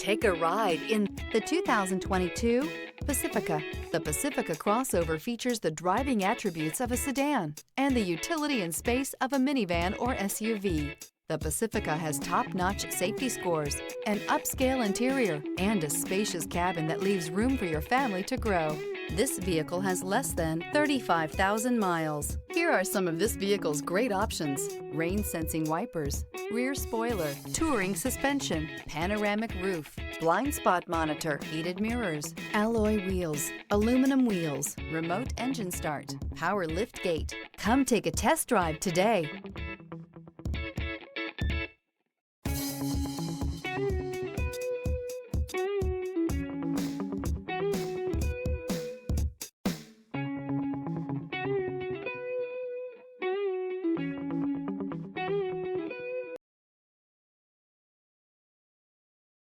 Take a ride in the 2022 Pacifica. The Pacifica crossover features the driving attributes of a sedan and the utility and space of a minivan or SUV. The Pacifica has top-notch safety scores, an upscale interior, and a spacious cabin that leaves room for your family to grow. This vehicle has less than 35,000 miles. Here are some of this vehicle's great options: rain-sensing wipers, rear spoiler, touring suspension, panoramic roof, blind spot monitor, heated mirrors, alloy wheels, aluminum wheels, remote engine start, power lift gate. Come take a test drive today.